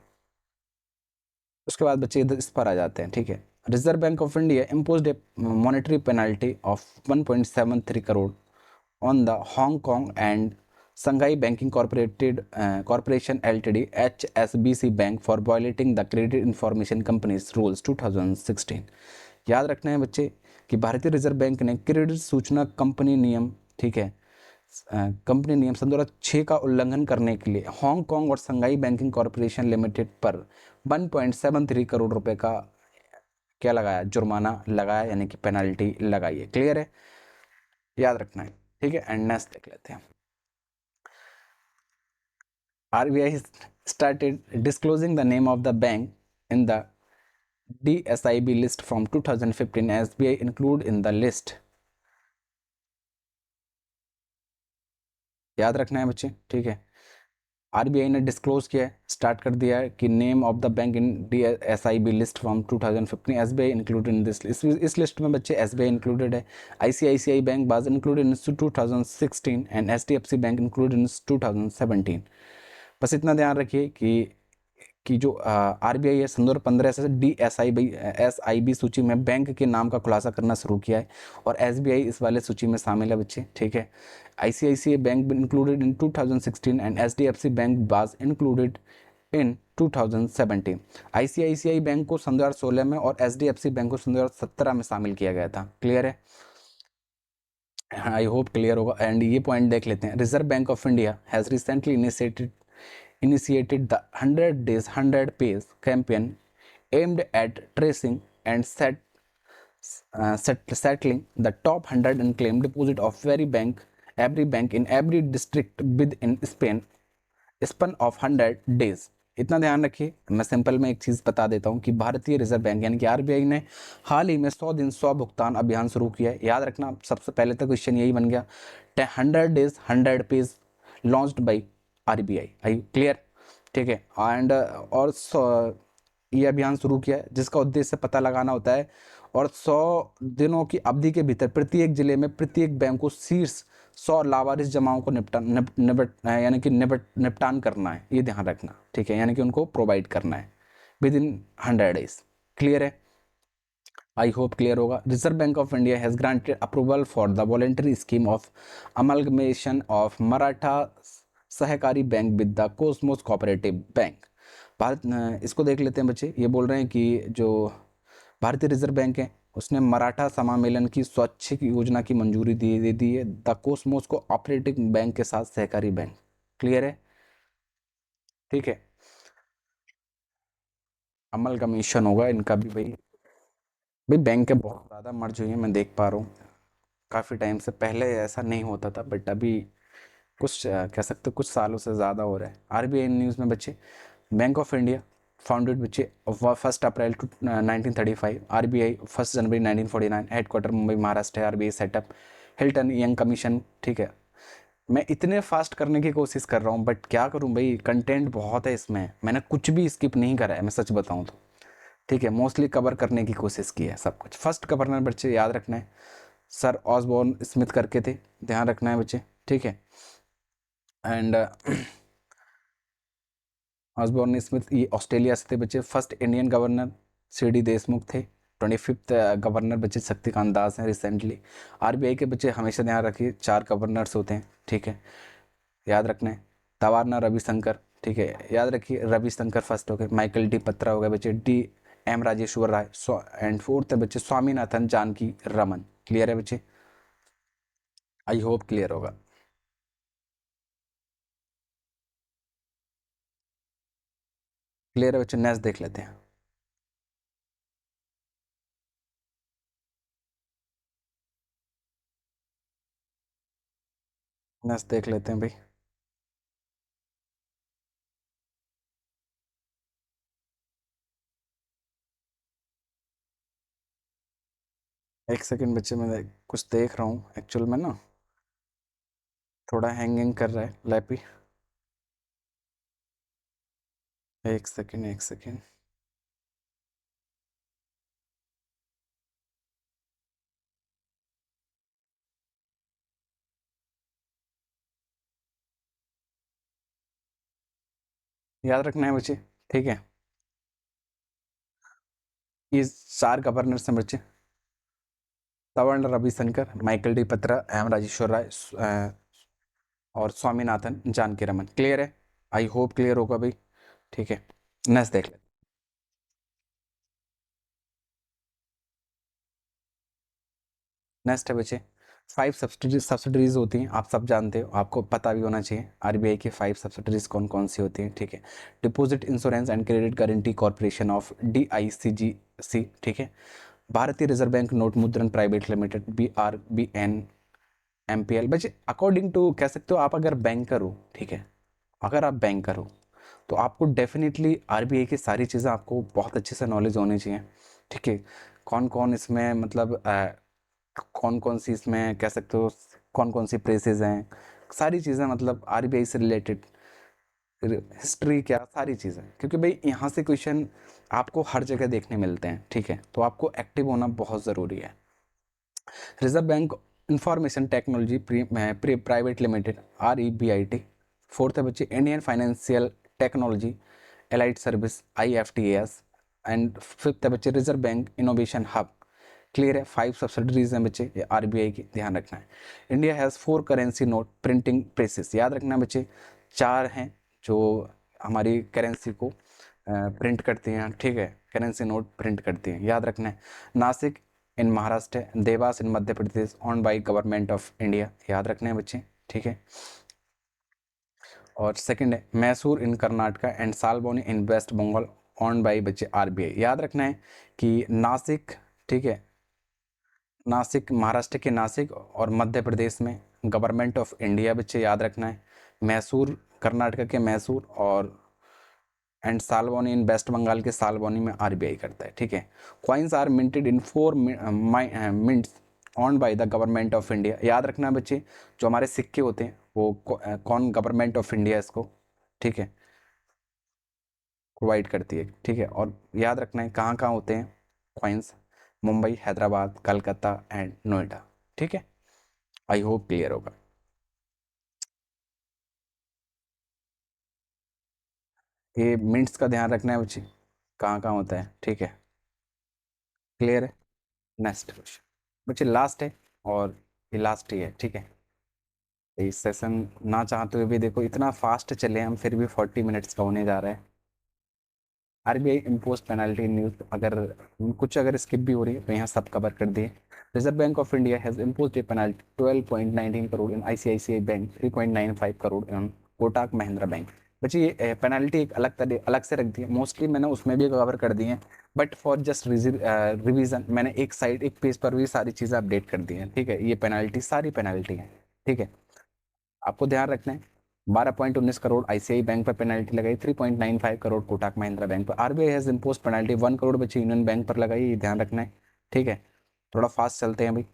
उसके बाद बच्चे इधर इस पर आ जाते हैं। ठीक है, reserve bank of India imposed A monetary penalty of 1.73 crore on the Hong Kong and Shanghai banking corporation LTD HSBC bank for violating the credit information companies rules 2016। याद रखना है बच्चे कि भारतीय रिजर्व बैंक ने क्रेडिट सूचना कंपनी नियम, ठीक है, कंपनी नियम सन 2006 का उल्लंघन करने के लिए हांगकांग और संघाई बैंकिंग कॉरपोरेशन लिमिटेड पर 1.73 करोड़ रुपए का क्या लगाया, जुर्माना लगाया, यानी कि पेनल्टी लगाई है। क्लियर है, याद रखना है। ठीक है, एंड नेक्स्ट देख लेते हैं। RBI started disclosing the name of the bank in the DSIB list from 2015. SBI included in the list. याद रखना है बच्चे, ठीक है। आरबीआई ने डिस्क्लोज किया है, स्टार्ट कर दिया है कि name of the bank in DSIB list from 2015, SBI included in this. इस लिस्ट में बच्चे एसबीआई इंक्लूडेड है, ICICI bank was included in 2016 and HDFC bank included in 2017। बस इतना ध्यान रखिए कि जो आरबीआई है सन 2015 से DSIB सूची में बैंक के नाम का खुलासा करना शुरू किया है, और एसबीआई इस वाले सूची में शामिल है बच्चे। ठीक है, ICICI bank included in 2016 and HDFC bank was included in 2017। ICICI bank को सन 2016 में और HDFC बैंक को सन 2017 में शामिल किया गया था। क्लियर है, आई होप क्लियर होगा। एंड ये पॉइंट देख लेते हैं। Reserve bank of India has recently initiated the 100 days 100 pays campaign aimed at tracing and settling the top 100 unclaimed deposit of every bank in every district within span of 100 days। इतना ध्यान रखिए। मैं simple में एक चीज़ बता देता हूँ कि भारतीय रिजर्व बैंक यानी कि आरबीआई ने हाल ही में 100 दिन 100 भुगतान अभियान शुरू किया है। याद रखना, सबसे पहले तो क्वेश्चन यही बन गया, 100 days 100 page launched by RBI. I clear, ठीक है। एंड और ये अभियान शुरू किया है जिसका उद्देश्य पता लगाना होता है, और 100 दिनों की अवधि के भीतर प्रत्येक जिले में प्रत्येक बैंक को शीर्ष 100 लावारिस जमाओं को निपटान करना है। ये ध्यान रखना, ठीक है, यानी कि उनको प्रोवाइड करना है विद इन 100 डेज। क्लियर है, आई होप क्लियर होगा। Reserve bank of India has granted approval for the voluntary scheme of amalgamation of Maratha Sahakari Bank with the Cosmos cooperative bank. Bharat, इसको देख लेते हैं बच्चे। ये बोल रहे हैं कि जो भारतीय रिजर्व बैंक है उसने मराठा समामेलन की स्वैच्छिक योजना की मंजूरी दे दी है the Cosmos co operative bank के साथ सहकारी बैंक। क्लियर है, ठीक है। अमल कमीशन होगा इनका भी भाई। भाई बैंक के बहुत ज़्यादा मर्ज हुई है, मैं देख पा रहा हूँ काफ़ी टाइम से। पहले ऐसा नहीं होता था, बट अभी कुछ कह सकते हो कुछ सालों से ज़्यादा हो रहा है। आरबीआई न्यूज़ में बच्चे, बैंक ऑफ इंडिया फाउंडेड बच्चे 1 अप्रैल 1935, आरबीआई 1 जनवरी 1949, हेडक्वार्टर मुंबई महाराष्ट्र है RBI setup, Hilton young commission. ठीक है, मैं इतने फास्ट करने की कोशिश कर रहा हूँ, बट क्या करूँ भाई, कंटेंट बहुत है इसमें, मैंने कुछ भी स्किप नहीं करा है, मैं सच बताऊँ तो। ठीक है, मोस्टली कवर करने की कोशिश की है सब कुछ। फर्स्ट गवर्नर बच्चे याद रखना है, सर ऑसबॉर्न स्मिथ करके थे, ध्यान रखना है बच्चे। ठीक है, एंड ऑसबॉर्न स्मिथ ये ऑस्ट्रेलिया से थे बच्चे। First Indian governor CD Deshmukh थे। 25th गवर्नर बच्चे शक्तिकांत दास हैं रिसेंटली। आरबीआई के बच्चे हमेशा ध्यान रखिए 4 गवर्नर्स होते हैं, ठीक है, याद रखना है। तवारना रविशंकर, ठीक है, याद रखिए रविशंकर फर्स्ट हो गए, माइकल डी पत्रा हो गए बच्चे, D M Rajeshwar Rao, and fourth है बच्चे स्वामीनाथन जानकी रमन। क्लियर है बच्चे? आई होप क्लियर होगा। क्लियर है बच्चे? नेक्स्ट देख लेते हैं। नेक्स्ट देख लेते हैं भाई। एक सेकंड बच्चे, मैं कुछ देख रहा हूँ एक्चुअल में ना, थोड़ा हैंगिंग कर रहा है लैपी। एक सेकंड, एक सेकंड। याद रखना है बच्चे, ठीक है। ये चार गवर्नर्स हैं बच्चे, तवर्ण रविशंकर, माइकल डी पत्रा, एम राजेश्वर राय, और स्वामीनाथन जानकी रमन। क्लियर है? आई होप क्लियर होगा भाई। ठीक है, नेक्स्ट देख ले। नेक्स्ट है बच्चे, फाइव सब्सिडरीज होती हैं, आप सब जानते हो, आपको पता भी होना चाहिए आरबीआई की फाइव सब्सिडरीज कौन कौन सी होती हैं। ठीक है, deposit insurance and credit guarantee corporation of DICGC, ठीक है। भारतीय रिजर्व बैंक नोट मुद्रण प्राइवेट लिमिटेड, BRBN MPL। बच्चे अकॉर्डिंग टू कह सकते हो आप, अगर बैंकर हो, ठीक है, अगर आप बैंकर हो तो आपको डेफिनेटली आरबीआई की सारी चीज़ें आपको बहुत अच्छे से नॉलेज होनी चाहिए। ठीक है, कौन कौन इसमें मतलब कौन कौन सी इसमें कह सकते हो, कौन कौन सी प्रेसेस हैं, सारी चीज़ें मतलब आरबीआई से रिलेटेड, हिस्ट्री क्या, सारी चीज़ें, क्योंकि भाई यहाँ से क्वेश्चन आपको हर जगह देखने मिलते हैं। ठीक है, तो आपको एक्टिव होना बहुत ज़रूरी है। Reserve bank information technology private limited, REBIT। Fourth है बच्चे Indian financial technology allied service, IFTAS। And fifth है बच्चे reserve bank innovation hub. Clear है? फाइव सब्सिडरीज हैं बच्चे ये आरबीआई की, ध्यान रखना है। India has 4 currency note printing presses. याद रखना बच्चे, चार हैं जो हमारी करेंसी को प्रिंट करती हैं। ठीक है, करेंसी नोट प्रिंट करती हैं, याद रखना है। नासिक इन महाराष्ट्र है, Dewas in Madhya Pradesh, on by government of India, याद रखना है बच्चे। ठीक है, और सेकंड है Mysore in Karnataka and Salboni in west Bengal, on by बच्चे आरबीआई। याद रखना है कि नासिक, ठीक है, नासिक महाराष्ट्र के नासिक और मध्य प्रदेश में गवर्नमेंट ऑफ इंडिया बच्चे, याद रखना है। मैसूर कर्नाटक के मैसूर, और and Salboni in west Bengal के सालबोनी में आरबीआई करता है। ठीक है, coins are minted in 4 mints on by the government of India. याद रखना बच्चे, जो हमारे सिक्के होते हैं वो कौन, गवर्नमेंट ऑफ इंडिया इसको, ठीक है, प्रोवाइड करती है। ठीक है, और याद रखना है कहाँ कहाँ होते हैं कॉइन्स, मुंबई, हैदराबाद, कलकत्ता एंड नोएडा। ठीक है, आई होप क्लियर होगा। ये मिंट्स का ध्यान रखना है बच्चे, कहाँ कहाँ होता है। ठीक है, क्लियर है? नेक्स्ट क्वेश्चन बच्चे, लास्ट है, और ये लास्ट ही है। ठीक है, ये सेशन ना चाहते हुए भी देखो इतना फास्ट चले हम, फिर भी 40 मिनट्स का होने जा रहा है। आरबीआई इम्पोज पेनल्टी न्यूज, अगर कुछ अगर स्किप भी हो रही है तो यहाँ सब कवर कर दिए। Reserve bank of India has impose A penalty 12.19 crore in ICICI bank, 3.95 crore in Kotak Mahindra bank. बच्चे ये पेनल्टी एक अलग से रख दी है, मोस्टली मैंने उसमें भी कवर कर दी है, बट फॉर जस्ट रिवीजन मैंने एक साइड, एक पेज पर भी सारी चीज़ें अपडेट कर दी हैं। ठीक है, ये पेनल्टी सारी पेनल्टी है। ठीक है, आपको ध्यान रखना है 12.19 करोड़ आईसीआई बैंक पर पेनल्टी लगाई, 3.95 करोड़ कोटक महिंद्रा बैंक पर। RBI has impose penalty 1 crore बच्चे यूनियन बैंक पर लगाई, ये ध्यान रखना है। ठीक है, थोड़ा फास्ट चलते हैं भाई।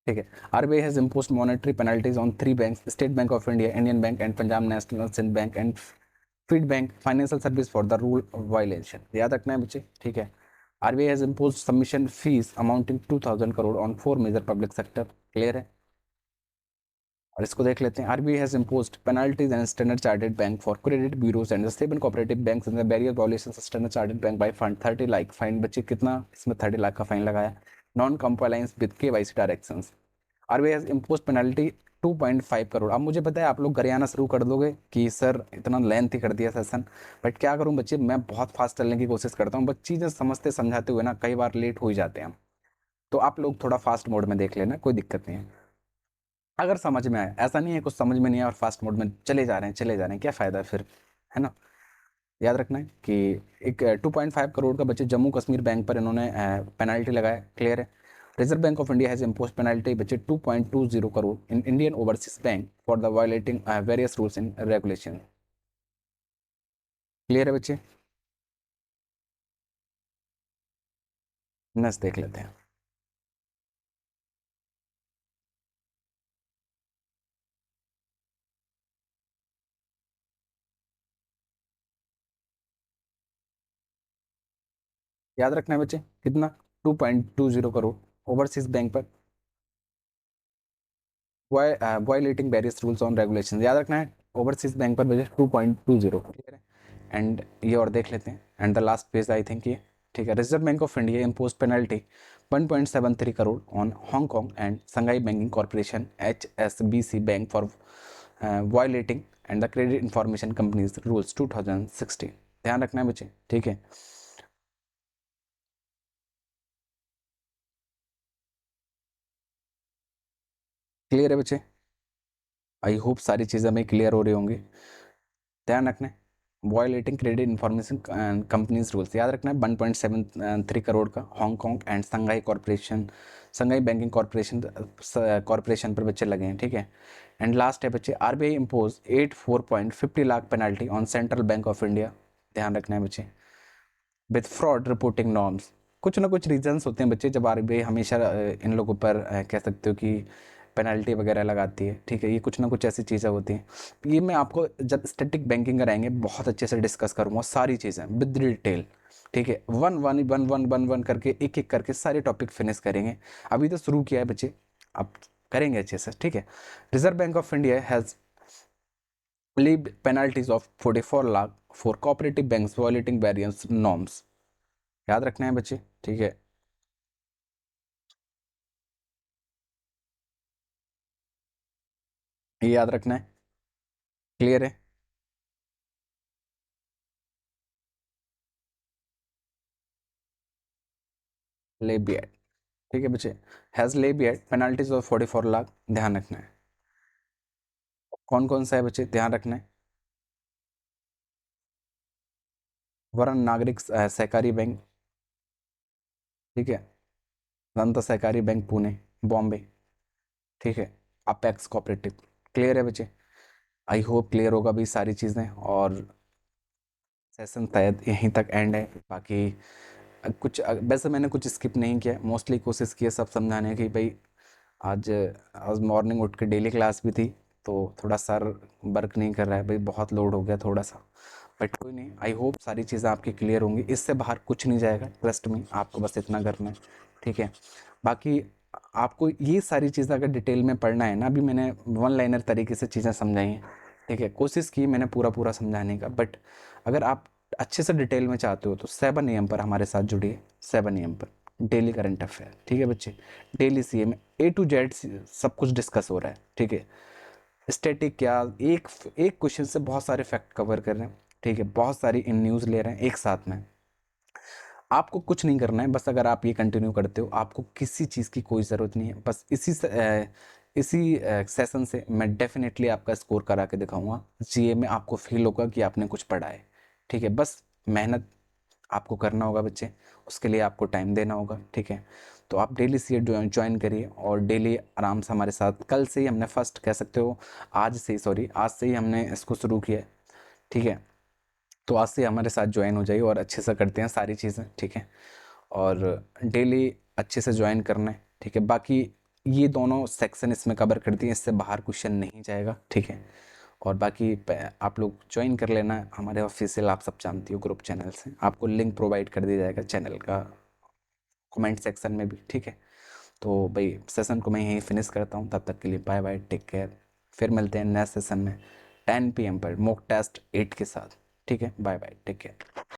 ठीक है, RBI has impose monetary penalties on 3 banks, state bank of India, Indian bank and Punjab national Sindh bank and feed bank financial service for the rule violation. याद रखना है बच्चे। ठीक है, RBI has impose submission fees amounting 2000 crore on 4 major public sector. Clear है? और इसको देख लेते हैं। RBI has imposed penalties and standard chartered bank for credit bureaus and seven cooperative banks in the various violations standard chartered bank by fined 30 lakh fine. बच्चे कितना इसमें 30 लाख का फाइन लगाया, non compliance with KYC directions. RBI has imposed penalty 2.5 crore. अब मुझे पता है आप लोग घर आना शुरू कर दोगे कि सर इतना लेंथ ही कर दिया सेशन, बट क्या करूं बच्चे, मैं बहुत फास्ट चलने की कोशिश करता हूँ, बट चीज़ें समझते समझाते हुए ना कई बार लेट हो ही जाते हैं हम। तो आप लोग थोड़ा फास्ट मोड में देख लेना, कोई दिक्कत नहीं है। अगर समझ में आए, ऐसा नहीं है कुछ समझ में नहीं आया और फास्ट मोड में चले जा रहे हैं, चले जा रहे हैं, क्या फ़ायदा है फिर, है ना। याद रखना है कि एक 2.5 करोड़ का बच्चे जम्मू कश्मीर बैंक पर इन्होंने पेनल्टी लगाया, क्लियर है। Reserve bank of India has impose penalty बच्चे 2.20 crore in Indian overseas bank for the violating various rules in regulation. Clear है बच्चे, नेक्स्ट देख लेते हैं। याद रखना है बच्चे, कितना, 2.20 करोड़ ओवरसीज बैंक पर violating various rules on regulation. याद रखना है ओवरसीज बैंक पर बजट 2.20, क्लियर है। एंड ये और देख लेते हैं, and the last page I think ये, ठीक है। Reserve bank of India impose penalty 1.73 crore on Hong Kong and Sangai banking corporation HSBC bank for violating and the credit information companies rules 2016। ध्यान रखना है बच्चे, ठीक है। क्लियर है बच्चे, आई होप सारी चीज़ें हमें क्लियर हो रही होंगी। ध्यान रखना है violating credit information companies rules, याद रखना है 1.73 करोड़ का Hong Kong and Shanghai corporation, Shanghai banking corporation पर बच्चे लगे हैं, ठीक है। एंड लास्ट है बच्चे RBI impose 84.50 lakh penalty on central bank of India. ध्यान रखना है बच्चे विथ फ्रॉड रिपोर्टिंग नॉर्म्स। कुछ ना कुछ रीजंस होते हैं बच्चे जब RBI हमेशा इन लोगों पर कह सकते हो कि पेनल्टी वगैरह लगाती है, ठीक है। ये कुछ ना कुछ ऐसी चीज़ें होती हैं। ये मैं आपको जब स्टैटिक बैंकिंग कराएंगे बहुत अच्छे से डिस्कस करूँगा सारी चीज़ें विद डिटेल, ठीक है। One one one one one one करके एक एक करके सारे टॉपिक फिनिश करेंगे। अभी तो शुरू किया है बच्चे, अब करेंगे अच्छे से, ठीक है। Reserve bank of India has levied penalties of 44 lakh for cooperative banks violating various norms। याद रखना है बच्चे, ठीक है। ये याद रखना है, क्लियर है। लेबियट, ठीक है बच्चे, हैज लेबियट पेनल्टीज ऑफ 44 लाख। ध्यान रखना है कौन कौन सा है बच्चे, ध्यान रखना है। वरण नागरिक सहकारी बैंक, ठीक है। दंत सहकारी बैंक पुणे, बॉम्बे, ठीक है। Apex cooperative. क्लियर है बच्चे, आई होप क्लियर होगा भी सारी चीज़ें। और सेशन शायद यहीं तक एंड है, बाकी कुछ वैसे मैंने कुछ स्किप नहीं किया, मोस्टली कोशिश की है सब समझाने की भाई। आज आज मॉर्निंग उठ के डेली क्लास भी थी, तो थोड़ा सर वर्क नहीं कर रहा है भाई, बहुत लोड हो गया थोड़ा सा। बट कोई नहीं, आई होप सारी चीज़ें आपकी क्लियर होंगी, इससे बाहर कुछ नहीं जाएगा, ट्रस्ट में आपको बस इतना करना है, ठीक है। बाकी आपको ये सारी चीज़ें अगर डिटेल में पढ़ना है ना, अभी मैंने वन लाइनर तरीके से चीज़ें समझाई हैं, ठीक है। कोशिश की मैंने पूरा पूरा समझाने का, बट अगर आप अच्छे से डिटेल में चाहते हो तो 7 AM पर हमारे साथ जुड़िए, 7 AM पर डेली करंट अफेयर, ठीक है बच्चे। डेली CA में A to Z सब कुछ डिस्कस हो रहा है, ठीक है। स्टैटिक क्या, एक एक क्वेश्चन से बहुत सारे फैक्ट कवर कर रहे हैं, ठीक है। बहुत सारी इन न्यूज़ ले रहे हैं एक साथ में। आपको कुछ नहीं करना है, बस अगर आप ये कंटिन्यू करते हो आपको किसी चीज़ की कोई ज़रूरत नहीं है, बस इसी सेशन से मैं डेफिनेटली आपका स्कोर करा के दिखाऊंगा। GA में आपको फील होगा कि आपने कुछ पढ़ा है, ठीक है। बस मेहनत आपको करना होगा बच्चे, उसके लिए आपको टाइम देना होगा, ठीक है। तो आप डेली CA ज्वाइन करिए और डेली आराम से हमारे साथ, कल से ही हमने फर्स्ट कह सकते हो, आज से सॉरी आज से ही हमने इसको शुरू किया है, ठीक है। तो आज से हमारे साथ ज्वाइन हो जाइए और अच्छे से करते हैं सारी चीज़ें, ठीक है। और डेली अच्छे से ज्वाइन करना है, ठीक है। बाकी ये दोनों सेक्शन इसमें कवर कर दिए, इससे बाहर क्वेश्चन नहीं जाएगा, ठीक है। और बाकी आप लोग ज्वाइन कर लेना हमारे ऑफिशियल, आप सब जानती हो ग्रुप चैनल से, आपको लिंक प्रोवाइड कर दिया जाएगा चैनल का कमेंट सेक्शन में भी, ठीक है। तो भाई सेशन को मैं यहीं फिनिश करता हूँ, तब तक के लिए बाय बाय, टेक केयर। फिर मिलते हैं नेक्स्ट सेशन में 10 PM पर मॉक टेस्ट 8 के साथ, ठीक है। Bye bye, take care.